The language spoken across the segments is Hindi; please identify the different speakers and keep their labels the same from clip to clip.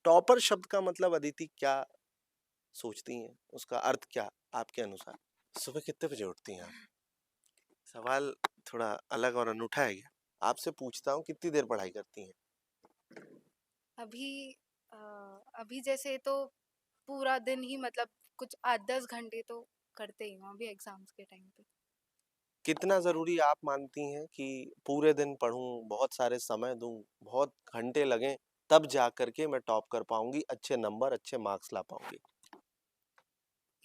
Speaker 1: टॉपर शब्द का मतलब अदिति क्या सोचती हैं? उसका अर्थ क्या आपके अनुसार? सुबह कितने बजे उठती हैं आप? सवाल थोड़ा अलग और अनूठा है ये। आपसे पूछता हूँ कितनी देर पढ़ाई करती हैं?
Speaker 2: अभी अ, अभी जैसे तो पूरा दिन ही मतलब कुछ 8-10 घंटे तो करते ही हूँ अभी एग्जाम्स के टाइम पे।
Speaker 1: कितना ज़रूरी आप मानती हैं कि पूरे दिन पढूँ, बहुत सारे समय दूँ, बहुत घंटे लगें, तब जा कर के मैं टॉप कर पाऊँगी, अच्छे नंबर, अच्छे मार्क्स ला पाऊँगी?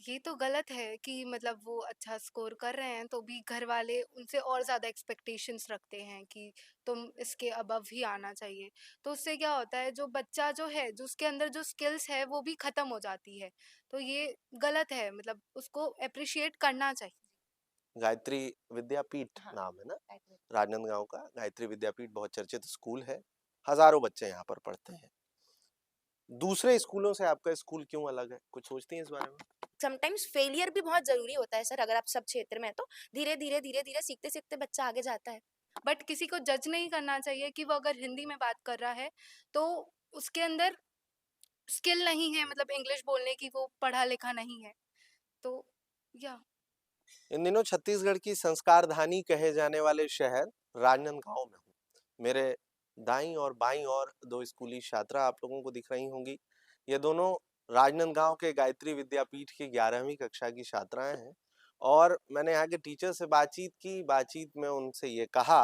Speaker 2: ये तो गलत है कि मतलब वो अच्छा स्कोर कर रहे हैं तो भी घर वाले उनसे और ज़्यादा एक्सपेक्टेशंस रखते हैं कि तुम इसके अबव ही आना चाहिए। तो उससे क्या होता है जो बच्चा जो है जो उसके अंदर जो स्किल्स है वो भी ख़त्म हो जाती है। तो ये गलत है मतलब उसको एप्रिशिएट करना चाहिए।
Speaker 1: गायत्री विद्यापीठ
Speaker 2: हाँ,
Speaker 1: नाम है ना?
Speaker 2: एग्जैक्टली।
Speaker 1: राजनांदगांव का गायत्री विद्यापीठ बहुत चर्चित स्कूल है। हज़ारों बच्चे यहाँ पर पढ़ते हैं। दूसरे स्कूलों से आपका स्कूल क्यों अलग है? कुछ सोचती हैं इस बारे में?
Speaker 3: समटाइम्स फेलियर भी बहुत जरूरी होता है सर, अगर आप सब क्षेत्र में हैं तो धीरे धीरे धीरे धीरे सीखते सीखते बच्चा आगे जाता है।
Speaker 2: बट किसी को जज नहीं करना चाहिए कि वो अगर हिंदी में बात कर रहा है तो उसके अंदर स्किल नहीं है मतलब इंग्लिश बोलने की, वो पढ़ा लिखा नहीं है। तो या
Speaker 1: इन दिनों छत्तीसगढ़ की संस्कार धानी कहे जाने वाले शहर राजनांदगांव में हूँ। मेरे दाईं और बाईं ओर दो स्कूली छात्रा आप लोगों को दिख रही होंगी। ये दोनों राजनांदगांव के गायत्री विद्यापीठ की 11वीं कक्षा की छात्राएं हैं और मैंने यहाँ के टीचर से बातचीत की। बातचीत में उनसे ये कहा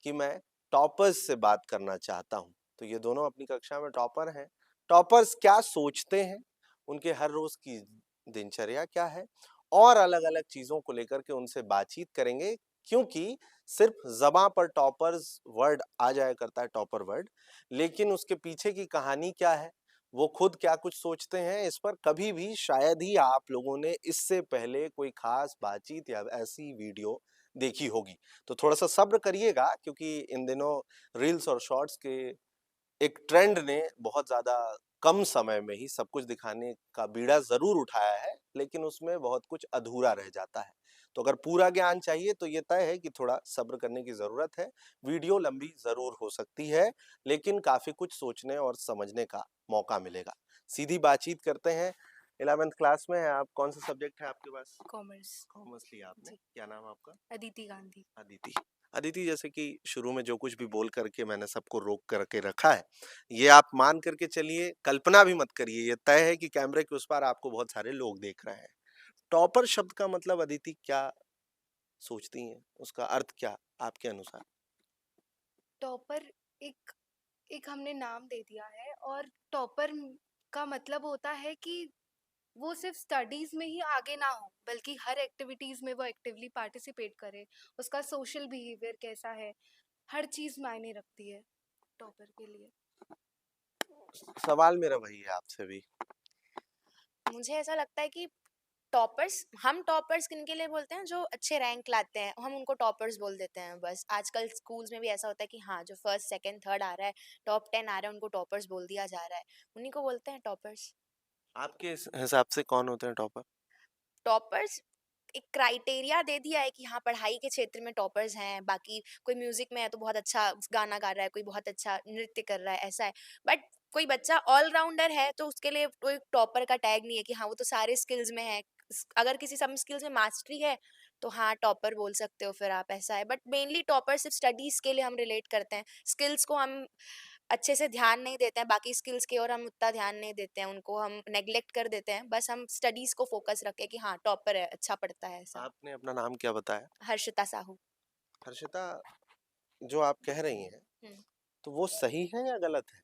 Speaker 1: कि मैं टॉपर्स से बात करना चाहता हूँ। तो ये दोनों अपनी कक्षा में टॉपर हैं। टॉपर्स क्या सोचते हैं, उनके हर रोज की दिनचर्या क्या है और अलग-अलग चीजों को लेकर के उनसे बातचीत करेंगे, क्योंकि सिर्फ ज़बां पर टॉपर्स वर्ड आ जाया करता है, टॉपर वर्ड, लेकिन उसके पीछे की कहानी क्या है, वो खुद क्या कुछ सोचते हैं, इस पर कभी भी शायद ही आप लोगों ने इससे पहले कोई खास बातचीत या ऐसी वीडियो देखी होगी। तो थोड़ा-सा सब्र करिएगा, क्योंकि इन दिनों रील्स और शॉर्ट्स के एक ट्रेंड ने बहुत ज़्यादा कम समय में ही सब कुछ दिखाने का बीड़ा ज़रूर उठाया है, लेकिन उसमें बहुत कुछ अधूरा रह जाता है। तो अगर पूरा ज्ञान चाहिए तो ये तय है कि थोड़ा सब्र करने की ज़रूरत है। वीडियो लंबी ज़रूर हो सकती है, लेकिन काफ़ी कुछ सोचने और समझने का मौका मिलेगा। सीधी बातचीत करते हैं। 11th क्लास में हैं आप, कौन-सा सब्जेक्ट है आपके पास?
Speaker 2: कॉमर्स।
Speaker 1: कॉमर्स लिया आपने।
Speaker 2: जी।
Speaker 1: क्या नाम है आपका?
Speaker 2: अदिति गांधी।
Speaker 1: अदिति। अदिति, जैसे कि शुरू में जो कुछ भी बोल करके मैंने सबको रोक करके रखा है, ये आप मान करके चलिए, कल्पना भी मत करिए, ये तय है कि कैमरे के उस पार आपको बहुत सारे लोग देख रहे हैं। टॉपर शब्द का मतलब अदिति क्या सोचती हैं? उसका अर्थ क्या आपके अनुसार?
Speaker 2: टॉपर एक एक हमने नाम दे दिया है और टॉपर का मतलब होता है कि वो सिर्फ स्टडीज में ही आगे ना हो बल्कि हर एक्टिविटीज में वो एक्टिवली पार्टिसिपेट करे। उसका सोशल बिहेवियर कैसा है, हर चीज मायने रखती है टॉपर के लिए।
Speaker 1: सवाल मेरा वही है आपसे भी।
Speaker 3: मुझे ऐसा लगता है कि टॉपर्स, हम टॉपर्स किनके लिए बोलते हैं, जो अच्छे रैंक लाते हैं हम उनको टॉपर्स बोल देते हैं। बस आजकल स्कूल्स में भी ऐसा होता है कि हाँ, जो फर्स्ट सेकंड थर्ड आ रहा है, टॉप 10 आ रहा है, उनको टॉपर्स बोल दिया जा रहा है, उन्हीं को बोलते हैं टॉपर्स।
Speaker 1: आपके हिसाब से कौन होते हैं टॉपर?
Speaker 3: टॉपर्स एक क्राइटेरिया दे दिया है कि हाँ, पढ़ाई के क्षेत्र में टॉपर्स हैं, बाकी कोई म्यूजिक में है तो बहुत अच्छा गाना गा रहा है, कोई बहुत अच्छा नृत्य कर रहा है, ऐसा है। बट कोई बच्चा ऑलराउंडर है तो उसके लिए कोई टॉपर का टैग नहीं है कि हाँ, वो तो सारे स्किल्स में है। अगर किसी सब स्किल्स में मास्टरी है तो हाँ, टॉपर बोल सकते हो फिर आप, ऐसा है। बट मेनली टॉपर सिर्फ स्टडीज के लिए हम रिलेट करते हैं, स्किल्स को हम अच्छे से ध्यान नहीं देते हैं, बाकी स्किल्स की ओर हम उतना ध्यान नहीं देते हैं, उनको हम नेग्लेक्ट कर देते हैं। बस हम स्टडीज को फोकस रखें कि हाँ, टॉपर है, अच्छा पढ़ता है, ऐसा।
Speaker 1: आपने अपना नाम क्या बताया?
Speaker 3: हर्षिता साहू।
Speaker 1: हर्षिता, जो आप कह रही हैं,
Speaker 3: हम्म।
Speaker 1: तो वो सही है या गलत है?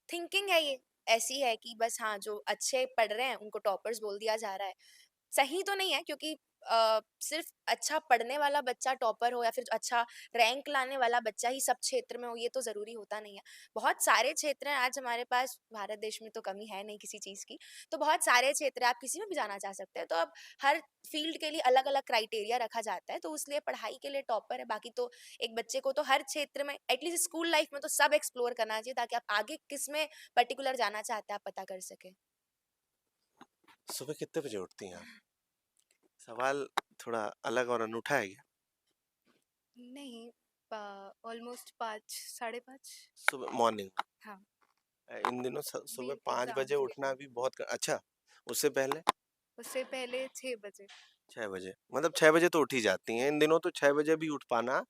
Speaker 3: थिंकिंग है ये, ऐसी है कि बस हाँ, जो अच्छे पढ़ रहे हैं उनको टॉपर्स बोल दिया जा रहा है। सही तो नहीं है, क्योंकि सिर्फ अच्छा पढ़ने वाला बच्चा टॉपर हो या फिर अच्छा रैंक लाने वाला बच्चा ही सब क्षेत्र में हो, ये तो जरूरी होता नहीं है। बहुत सारे क्षेत्र हैं आज हमारे पास, भारत देश में तो कमी है नहीं किसी चीज की। तो बहुत सारे क्षेत्र हैं, आप किसी में भी जाना चाह सकते हैं। तो अब हर फील्ड के लिए अलग अलग क्राइटेरिया रखा जाता है, तो इसलिए पढ़ाई के लिए टॉपर है। बाकी तो एक बच्चे को तो हर क्षेत्र में, एटलीस्ट स्कूल लाइफ में तो सब एक्सप्लोर करना चाहिए, ताकि आप आगे किस में पर्टिकुलर जाना चाहते हैं आप पता कर सके।
Speaker 1: सुबह कितने बजे उठती हैं आप? सवाल थोड़ा अलग और अनूठा है ये।
Speaker 2: नहीं, ऑलमोस्ट 5, 5:30।
Speaker 1: सुबह मॉर्निंग
Speaker 2: हाँ,
Speaker 1: इन दिनों
Speaker 2: अभी
Speaker 1: सुबह 5 बजे
Speaker 2: एग्ज़ाम्स के
Speaker 1: उठना
Speaker 2: टाइम।
Speaker 1: भी बहुत अच्छा। उससे पहले
Speaker 2: उससे पहले 6 बजे।
Speaker 1: 6 बजे, मतलब 6 बजे तो उठ ही जाती हैं। इन दिनों तो 6 बजे भी उठ पाना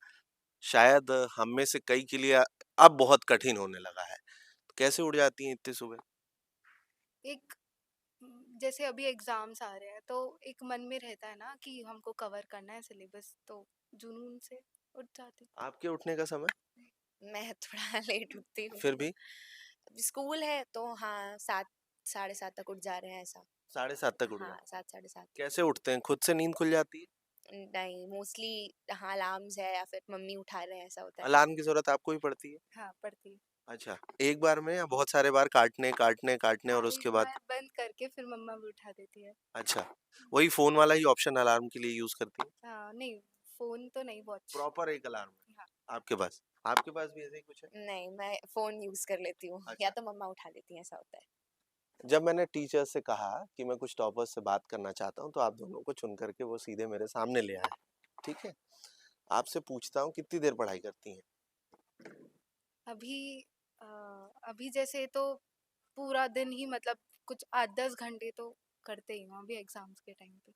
Speaker 1: शायद हम में से कई के लिए अब बहुत कठिन होने लगा है। कैसे उठ जाती हैं इतनी सुबह?
Speaker 2: एक जैसे अभी एग्ज़ाम्स आ रहे हैं, तो एक मन में रहता है ना कि हमको कवर करना है सिलेबस, तो जुनून से उठ जाती
Speaker 1: आपके उठने का समय?
Speaker 3: मैं थोड़ा लेट उठती हूँ।
Speaker 1: फिर भी
Speaker 3: अभी स्कूल है तो हाँ 7 साढ़े 7 तक उठ जा रहे हैं ऐसा।
Speaker 1: 7:30 तक उठ
Speaker 3: हाँ,
Speaker 1: जाते
Speaker 3: 7 साढ़े 7।
Speaker 1: हैं। कैसे उठते हैं? खुद से नींद खुल जाती है?
Speaker 3: नहीं, मोस्टली हाँ, अलार्म्स है या फिर मम्मी उठा रहे हैं, ऐसा होता है।
Speaker 1: अलार्म की ज़रूरत आपको ही पड़ती है?
Speaker 2: हाँ, पढ़ती है।
Speaker 1: अच्छा, एक बार में या बहुत सारे बार काटने, काटने, काटने
Speaker 2: हाँ,
Speaker 1: और
Speaker 2: एक
Speaker 1: उसके बाद
Speaker 2: बार बंद करके फिर मम्मा भी उठा देती है।
Speaker 1: अच्छा, वही फ़ोन वाला ही ऑप्शन अलार्म के लिए यूज़ करती हैं?
Speaker 2: हाँ, नहीं, फ़ोन तो नहीं, वॉच।
Speaker 1: प्रॉपर एक अलार्म
Speaker 2: हाँ,
Speaker 1: है आपके पास? आपके पास भी ऐसा ही कुछ है?
Speaker 3: नहीं, मैं फ़ोन यूज़ कर लेती हूँ या
Speaker 1: अच्छा।
Speaker 3: तो मम्मा उठा देती हैं, ऐसा होता है।
Speaker 1: जब मैंने टीचर से कहा कि मैं कुछ टॉपर्स से बात करना चाहता हूँ, तो आप दोनों को चुन कर के वो सीधे मेरे सामने ले आए। ठीक है? आपसे पूछता हूँ कितनी देर पढ़ाई करती हैं?
Speaker 2: अभी अ, अभी जैसे तो पूरा दिन ही मतलब कुछ 8-10 घंटे तो करते ही हूँ अभी एग्ज़ाम्स के टाइम पे।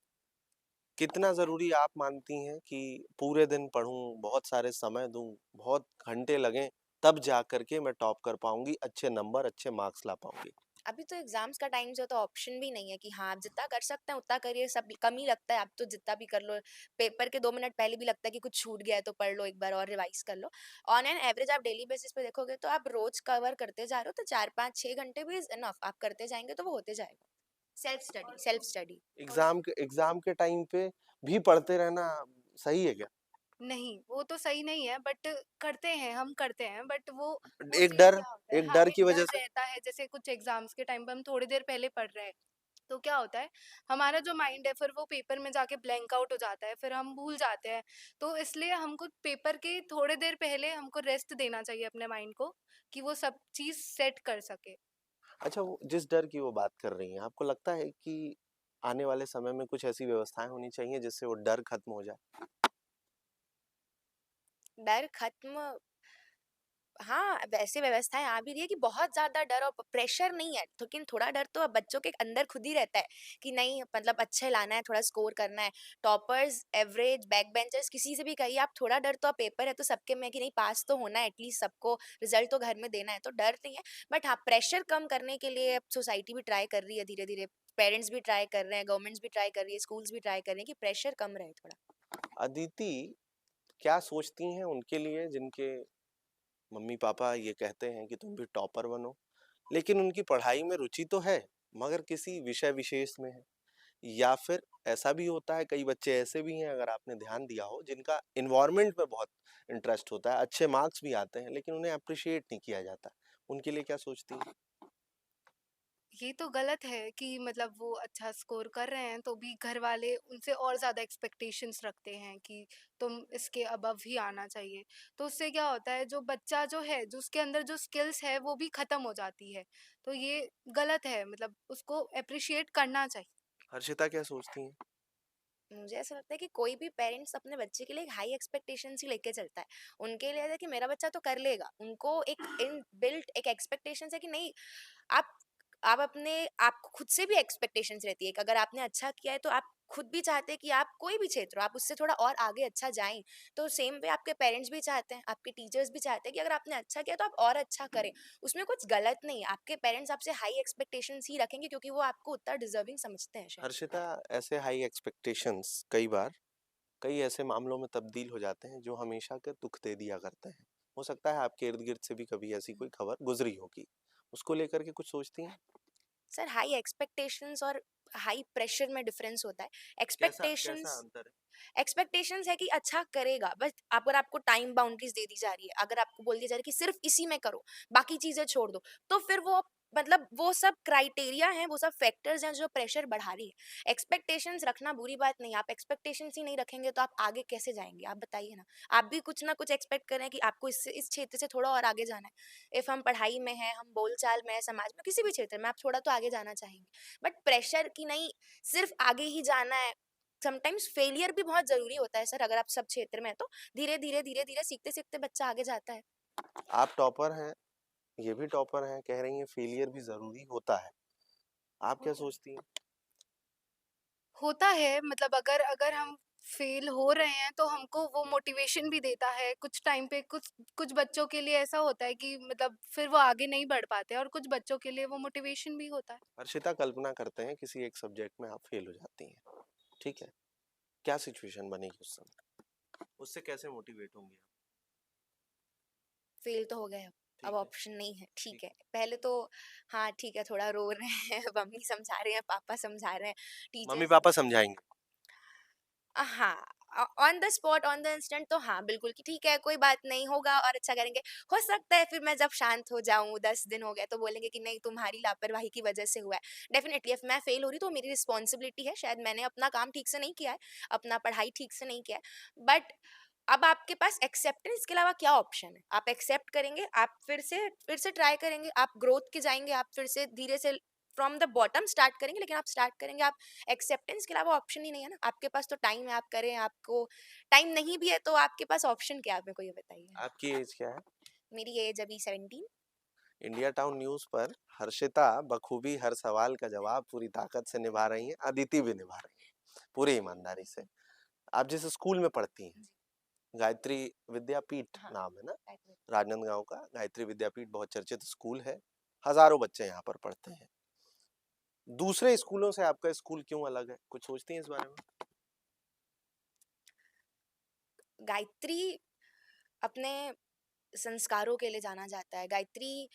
Speaker 1: कितना ज़रूरी आप मानती हैं कि पूरे दिन पढूँ, बहुत सारे समय दूँ, बहुत घंटे लगें, तब जा कर के मैं टॉप कर पाऊँगी, अच्छे नंबर, अच्छे मार्क्स ला पाऊँगी?
Speaker 3: अभी तो एग्ज़ाम्स का टाइम जो है तो ऑप्शन भी नहीं है कि हाँ, आप जितना कर सकते हैं उतना करिए, सब कम ही लगता है, आप तो जितना भी कर लो। पेपर के 2 मिनट पहले भी लगता है कि कुछ छूट गया है तो पढ़ लो एक बार और रिवाइज़ कर लो। ऑन एन एवरेज आप डेली बेसिस पे देखोगे तो आप रोज़ कवर करते जा रहे हो तो 4, 5, 6 घंटे भी इज़ इनफ, आप करते जाएँगे तो वो होते जाएगा। Self study.
Speaker 2: और
Speaker 1: एग्ज़ाम के टाइम पे भी पढ़ते रहना सही है क्या?
Speaker 2: नहीं, वो तो सही नहीं है, बट करते हैं, हम करते हैं, बट वो
Speaker 1: एक
Speaker 2: चीज़
Speaker 1: डर
Speaker 2: क्या होता है,
Speaker 1: एक
Speaker 2: हाँ,
Speaker 1: डर
Speaker 2: एक
Speaker 1: की
Speaker 2: डर
Speaker 1: वजह से?
Speaker 2: रहता है। जैसे कुछ एग्ज़ाम्स के टाइम पे हम थोड़ी देर पहले पढ़ रहे हैं, तो क्या होता है, हमारा जो माइंड है फिर वो पेपर में जाके ब्लैंक आउट हो जाता है, फिर हम भूल जाते हैं। तो इसलिए हमको पेपर के थोड़ी देर पहले हमको रेस्ट देना चाहिए अपने माइंड को, कि वो सब चीज़ सेट कर सके।
Speaker 1: अच्छा, वो जिस डर की वो बात कर रही हैं, आपको लगता है कि आने वाले समय में कुछ ऐसी व्यवस्थाएँ होनी चाहिए जिससे वो डर खत्म हो जाए?
Speaker 3: डर खत्म हाँ, वैसे व्यवस्थाएँ आ भी रही है कि बहुत ज़्यादा डर और प्रेशर नहीं है, लेकिन थोड़ा डर तो अब बच्चों के अंदर खुद ही रहता है कि नहीं मतलब अच्छे लाना है, थोड़ा स्कोर करना है। टॉपर्स, एवरेज, बैक बेंचर्स किसी से भी कहिए आप, थोड़ा डर तो अब पेपर है तो सबके में है कि नहीं पास तो होना है एटलीस्ट सबको, रिजल्ट तो घर में देना है, तो डर नहीं है। बट हाँ, प्रेशर कम करने के लिए अब सोसाइटी भी ट्राई कर रही है धीरे-धीरे, पेरेंट्स भी ट्राई कर रहे हैं, गवर्नमेंट्स भी ट्राई कर रही है, स्कूल्स भी ट्राई कर रहे हैं कि प्रेशर कम रहे थोड़ा।
Speaker 1: अदिति क्या सोचती हैं उनके लिए जिनके मम्मी-पापा ये कहते हैं कि तुम भी टॉपर बनो, लेकिन उनकी पढ़ाई में रुचि तो है, मगर किसी विषय विशेष में है? या फिर ऐसा भी होता है कई बच्चे ऐसे भी हैं अगर आपने ध्यान दिया हो जिनका एनवायरनमेंट में बहुत इंटरेस्ट होता है, अच्छे मार्क्स भी आते हैं लेकिन उन्हें एप्रिशिएट नहीं किया जाता। उनके लिए क्या सोचती हैं?
Speaker 2: ये तो गलत है कि मतलब वो अच्छा स्कोर कर रहे हैं, तो भी घर वाले उनसे और ज़्यादा एक्सपेक्टेशंस रखते हैं कि तुम इसके अबव ही आना चाहिए। तो उससे क्या होता है, जो बच्चा जो है, जो उसके अंदर जो स्किल्स है, वो भी ख़त्म हो जाती है। तो ये गलत है, मतलब उसको एप्रिशिएट करना चाहिए।
Speaker 1: हर्षिता क्या सोचती हैं?
Speaker 3: मुझे ऐसा लगता है कि कोई भी पेरेंट्स अपने बच्चे के लिए एक हाई एक्सपेक्टेशंस ही लेके चलता है। उनके लिए है कि मेरा बच्चा तो कर लेगा। उनको एक इनबिल्ट एक एक्सपेक्टेशंस है कि नहीं आप आप अपने आपको खुद से भी एक्सपेक्टेशंस रहती है कि अगर आपने अच्छा किया है तो आप खुद भी चाहते हैं कि आप कोई भी क्षेत्र हो आप उससे थोड़ा और आगे अच्छा जाएं। तो सेम वे आपके पेरेंट्स भी चाहते हैं, आपके टीचर्स भी चाहते हैं कि अगर आपने अच्छा किया तो आप और अच्छा करें। उसमें कुछ गलत नहीं है, आपके पेरेंट्स आपसे हाई एक्सपेक्टेशंस ही रखेंगे क्योंकि वो आपको उतना डिजर्विंग समझते हैं शायद।
Speaker 1: हर्षिता, ऐसे हाई एक्सपेक्टेशंस कई बार कई ऐसे मामलों में तब्दील हो जाते हैं जो हमेशा के दुख दे दिया करते हैं। हो सकता है आपके इर्द-गिर्द से भी कभी ऐसी कोई खबर गुजरी होगी। उसको लेकर के कुछ सोचती हैं?
Speaker 3: सर हाई एक्सपेक्टेशंस और हाई प्रेशर में डिफरेंस होता है।
Speaker 1: कैसा कैसा
Speaker 3: एक्सपेक्टेशंस
Speaker 1: अंतर है?
Speaker 3: एक्सपेक्टेशंस है कि अच्छा करेगा, बस अगर आपको टाइम बाउंड्रीज दे दी जा रही है, अगर आपको बोल दिया जा रहा है कि सिर्फ इसी में करो, बाकी चीजें छोड़ दो, तो फिर वो मतलब वो सब क्राइटेरिया हैं, वो सब फैक्टर्स हैं जो प्रेशर बढ़ा रही है। एक्सपेक्टेशंस रखना बुरी बात नहीं है, आप एक्सपेक्टेशंस ही नहीं रखेंगे तो आप आगे कैसे जाएंगे, आप बताइए ना। आप भी कुछ ना कुछ एक्सपेक्ट करें कि आपको इस क्षेत्र से थोड़ा और आगे जाना है। इफ हम पढ़ाई में हैं, हम बोलचाल में हैं, समाज में किसी भी क्षेत्र में आप थोड़ा तो आगे जाना चाहेंगे। बट प्रेशर की नहीं, सिर्फ आगे ही जाना है। समटाइम्स फेलियर भी बहुत ज़रूरी होता है सर, अगर आप सब क्षेत्र में हैं तो धीरे-धीरे, धीरे-धीरे, सीखते-सीखते बच्चा आगे जाता है।
Speaker 1: आप टॉपर हैं, ये भी टॉपर हैं, कह रही हैं फेलियर भी ज़रूरी होता है। आप क्या सोचती हैं?
Speaker 2: होता है मतलब अगर अगर हम फेल हो रहे हैं तो हमको वो मोटिवेशन भी देता है कुछ टाइम पे कुछ कुछ बच्चों के लिए ऐसा होता है कि मतलब फिर वो आगे नहीं बढ़ पाते और कुछ बच्चों के लिए वो मोटिवेशन भी होता है।
Speaker 1: हर्षिता, कल्पना करते हैं किसी एक सब्जेक्ट में आप फेल हो जाती हैं, ठीक है? क्या सिचुएशन बनेगी उस समय? उससे कैसे मोटिवेट होंगी आप?
Speaker 3: फेल तो हो गए अब
Speaker 1: ठीक है,
Speaker 3: ऑप्शन नहीं है, ठीक
Speaker 1: ठीक
Speaker 3: है।
Speaker 1: है।
Speaker 3: पहले तो हाँ, ठीक है, थोड़ा रो रहे हैं, मम्मी समझा रहे हैं, पापा समझा रहे हैं, टीचर्स।
Speaker 1: मम्मी-पापा समझाएँगे।
Speaker 3: हाँ, on the spot, on the instant तो हाँ, बिल्कुल कि ठीक है, कोई बात नहीं, होगा और अच्छा करेंगे। हो सकता है फिर मैं जब शांत हो जाऊँ, 10 दिन हो गए, तो बोलेंगे कि नहीं तुम्हारी लापरवाही की वजह से हुआ है। डेफ़िनिटली इफ मैं फेल हो रही तो मेरी रिस्पॉन्सिबिलिटी है, शायद मैंने अपना काम ठीक से नहीं किया है, अपना पढ़ाई ठीक से नहीं किया है। बट अब आपके पास एक्सेप्टेंस के अलावा क्या ऑप्शन है? आप एक्सेप्ट करेंगे, आप फिर से ट्राई करेंगे, आप ग्रोथ के जाएँगे, आप फिर से धीरे से फ्रॉम द बॉटम स्टार्ट करेंगे, लेकिन आप स्टार्ट करेंगे, आप एक्सेप्टेंस के अलावा ऑप्शन ही नहीं है ना। आपके पास तो टाइम है, आप करें, आपको टाइम नहीं भी है तो आपके पास ऑप्शन क्या है? आप मेरे को ये बताइए।
Speaker 1: आपकी एज क्या है?
Speaker 3: मेरी एज अभी 17।
Speaker 1: इंडिया टाउन न्यूज़ पर हर्षिता बखूबी हर सवाल का जवाब पूरी ताकत से निभा रही हैं, अदिति भी निभा रही हैं, पूरी ईमानदारी से। आप जिस स्कूल में पढ़ती हैं,
Speaker 3: जी,
Speaker 1: गायत्री विद्यापीठ
Speaker 3: हाँ,
Speaker 1: नाम है ना?
Speaker 3: right में।
Speaker 1: राजनांदगांव का गायत्री विद्यापीठ बहुत चर्चित स्कूल है। हज़ारों बच्चे यहाँ पर पढ़ते हैं। दूसरे स्कूलों से आपका स्कूल क्यों अलग है? कुछ सोचती हैं इस बारे में?
Speaker 3: गायत्री अपने संस्कारों के लिए जाना जाता है। गायत्री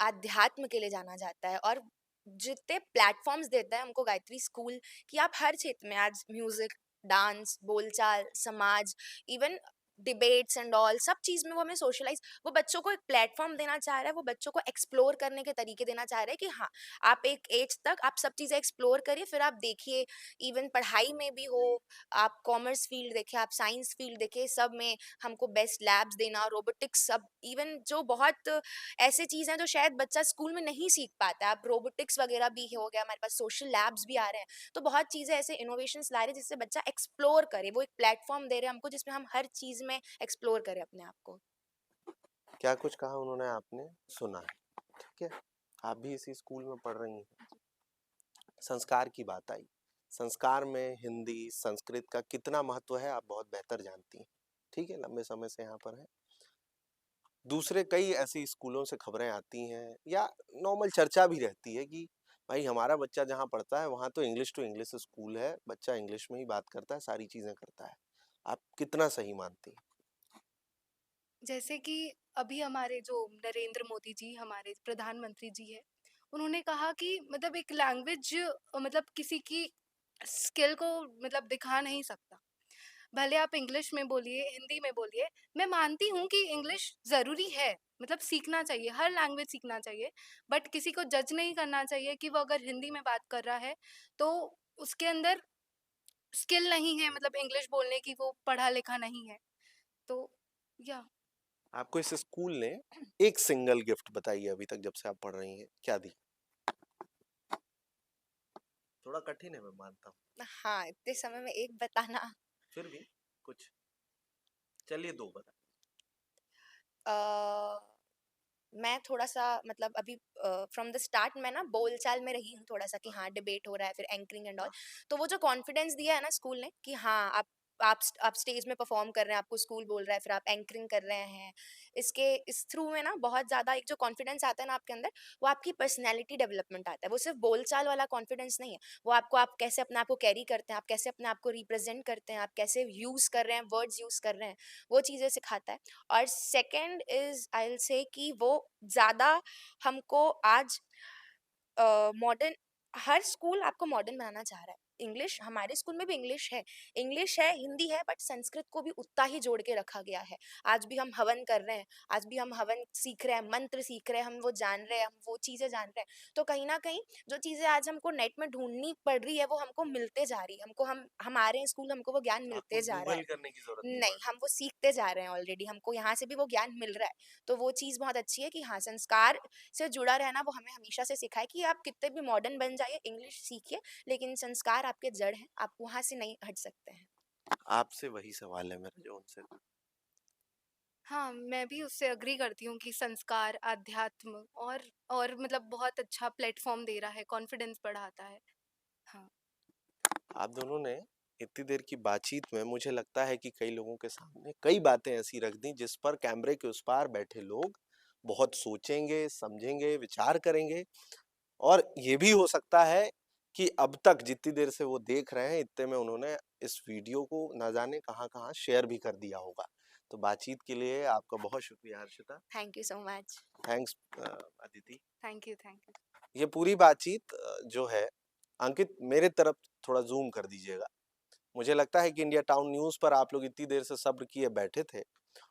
Speaker 3: आध्यात्म के लिए जाना जाता है और जितने प्लेटफॉर्म्स देता है हमको गायत्री स्कूल कि आप हर क्षेत्र में आज म्यूजिक, डांस, बोलचाल, समाज, इवन डिबेट्स एंड ऑल सब चीज में वो हमें सोशलाइज, वो बच्चों को एक प्लेटफॉर्म देना चाह रहा है, वो बच्चों को एक्सप्लोर करने के तरीके देना चाह रहा है कि हाँ, आप एक एज तक आप सब चीजें एक्सप्लोर करिए, फिर आप देखिए, इवन पढ़ाई में भी हो, आप कॉमर्स फील्ड देखें, आप साइंस फील्ड देखें, सब में हमको बेस्ट लैब्स देना, रोबोटिक्स, सब इवन जो बहुत ऐसे चीज़ हैं जो शायद बच्चा स्कूल में नहीं सीख पाता है। अब रोबोटिक्स वगैरह भी हो गया, हमारे पास सोशल लैब्स भी आ रहे हैं। तो बहुत चीज़ें ऐसे इनोवेशंस ला रहे हैं जिससे बच्चा एक्सप्लोर करे। वो एक प्लेटफ़ॉर्म दे रहे हैं हमको जिसमें हम हर चीज़ में एक्सप्लोर करें अपने आप को।
Speaker 1: क्या कुछ कहा उन्होंने आपने सुना है, ठीक है? आप भी इसी स्कूल में पढ़ रही हैं। संस्कार की बात आई। संस्कार में हिंदी, संस्कृत का कितना महत्व है आप बहुत बेहतर जानती हैं, ठीक है? लंबे समय से यहाँ पर हैं। दूसरे कई ऐसी स्कूलों से खबरें आती हैं या नॉर्मल चर्चा भी रहती है कि भाई हमारा बच्चा जहाँ पढ़ता है वहाँ तो इंग्लिश टू इंग्लिश स्कूल है, बच्चा इंग्लिश में ही बात करता है, सारी चीज़ें करता है। आप कितना सही मानती हैं?
Speaker 2: जैसे कि अभी हमारे जो नरेंद्र मोदी जी हमारे प्रधानमंत्री जी है, उन्होंने कहा कि मतलब एक लैंग्वेज मतलब किसी की स्किल को मतलब दिखा नहीं सकता। भले आप इंग्लिश में बोलिए, हिंदी में बोलिए, मैं मानती हूँ कि इंग्लिश ज़रूरी है, मतलब सीखना चाहिए, हर लैंग्वेज सीखना चाहिए, बट किसी को जज नहीं करना चाहिए कि वो अगर हिंदी में बात कर रहा है, तो उसके अंदर स्किल नहीं है मतलब इंग्लिश बोलने की, वो पढ़ा-लिखा नहीं है। तो या
Speaker 1: आपको इस स्कूल ने एक सिंगल गिफ्ट बताइए अभी तक जब से आप पढ़ रही हैं, क्या दी? थोड़ा कठिन है मैं मानता हूँ,
Speaker 3: हाँ, इतने समय में एक बताना।
Speaker 1: फिर भी कुछ चलिए 2 बता।
Speaker 3: अ, मैं थोड़ा-सा मतलब अभी फ्रॉम द स्टार्ट मैं ना बोलचाल में रही हूँ थोड़ा-सा कि हाँ, डिबेट हो रहा है, फिर एंकरिंग एंड ऑल। तो वो जो कॉन्फिडेंस दिया है ना स्कूल ने कि हाँ, आप स्टेज में परफॉर्म कर रहे हैं, आपको स्कूल बोल रहा है, फिर आप एंकरिंग कर रहे हैं। इस थ्रू में ना बहुत ज़्यादा एक जो कॉन्फिडेंस आता है ना आपके अंदर, वो आपकी पर्सनैलिटी डेवलपमेंट आता है। वो सिर्फ बोलचाल वाला कॉन्फिडेंस नहीं है, वो आपको आप कैसे अपने आप को कैरी करते हैं, आप कैसे अपने आप को रिप्रेज़ेंट करते हैं, आप कैसे यूज़ कर रहे हैं, वर्ड्स यूज़ कर रहे हैं, वो चीज़ें सिखाता है। और second is I will say कि वो ज़्यादा हमको आज मॉडर्न, हर स्कूल आपको मॉडर्न बनाना चाह रहा है। इंग्लिश हमारे स्कूल में भी इंग्लिश है, हिंदी है, बट संस्कृत को भी उतना ही जोड़ के रखा गया है। आज भी हम हवन कर रहे हैं, आज भी हम हवन सीख रहे हैं, मंत्र सीख रहे हैं, हम वो जान रहे हैं, हम वो चीज़ें जान रहे हैं। तो कहीं न कहीं जो चीज़ें आज हमको नेट में ढूँढनी पड़ रही है, वो हमको मिलते जा रही है। हमको हम आ रहे हैं स्कूल, हमको वो ज्ञान
Speaker 1: आपको
Speaker 3: मिलते जा रहा
Speaker 1: गूगल
Speaker 3: है।
Speaker 1: करने की ज़रूरत नहीं
Speaker 3: नहीं,
Speaker 1: पड़
Speaker 3: हम
Speaker 1: रही।
Speaker 3: वो सीखते जा रहे हैं ऑलरेडी, हमको यहाँ से भी वो ज्ञान मिल रहा है। तो वो चीज़ बहुत अच्छी है कि हाँ, संस्कार से जुड़ा रहना वो हमें हमेशा से सिखाए कि आप कितने भी मॉडर्न बन जाइए, इंग्लिश सीखिए, लेकिन संस्कार आपके जड़ हैं, आप वहाँ से नहीं हट सकते हैं।
Speaker 1: आपसे वही सवाल है मेरा जो उनसे था।
Speaker 2: हाँ, मैं भी उससे एग्री करती हूँ कि संस्कार, अध्यात्म और मतलब बहुत अच्छा प्लेटफ़ॉर्म दे रहा है, कॉन्फिडेंस बढ़ाता है। हाँ।
Speaker 1: आप दोनों ने इतनी देर की बातचीत में मुझे लगता है कि कई लोगों के सामने कई बातें ऐसी रख दी जिस पर कैमरे के उस पार बैठे लोग बहुत सोचेंगे, समझेंगे, विचार करेंगे और ये भी हो सकता है कि अब तक जितनी देर से वो देख रहे हैं इतने में उन्होंने इस वीडियो को न जाने कहाँ-कहाँ शेयर भी कर दिया होगा। तो बातचीत के लिए आपका बहुत शुक्रिया Harshita.
Speaker 3: Thank you so much.
Speaker 1: Thanks Aditi.
Speaker 2: Thank you, thank you.
Speaker 1: ये पूरी बातचीत जो है अंकित मेरे तरफ थोड़ा ज़ूम कर दीजिएगा। मुझे लगता है कि इंडिया टाउन न्यूज़ पर आप लोग इतनी देर से सब्र किए बैठे थे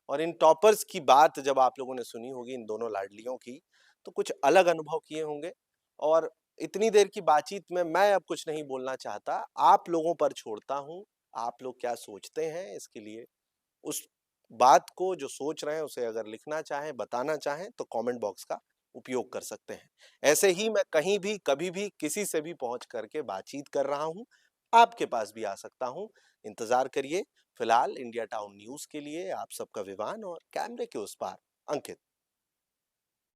Speaker 1: और इन टॉपर्स की बात जब आप लोगों ने सुनी होगी इन दोनों लाडलियों की, तो कुछ अलग अनुभव किए होंगे और इतनी देर की बातचीत में मैं अब कुछ नहीं बोलना चाहता। आप लोगों पर छोड़ता हूँ, आप लोग क्या सोचते हैं इसके लिए उस बात को जो सोच रहे हैं उसे अगर लिखना चाहें, बताना चाहें तो कमेंट बॉक्स का उपयोग कर सकते हैं। ऐसे ही मैं कहीं भी, कभी भी, किसी से भी पहुँच करके बातचीत कर रहा हूँ, आपके पास भी आ सकता हूँ। इंतज़ार करिए। फिलहाल इंडिया टाउन न्यूज़ के लिए आप सबका विवान और कैमरे के उस पार अंकित।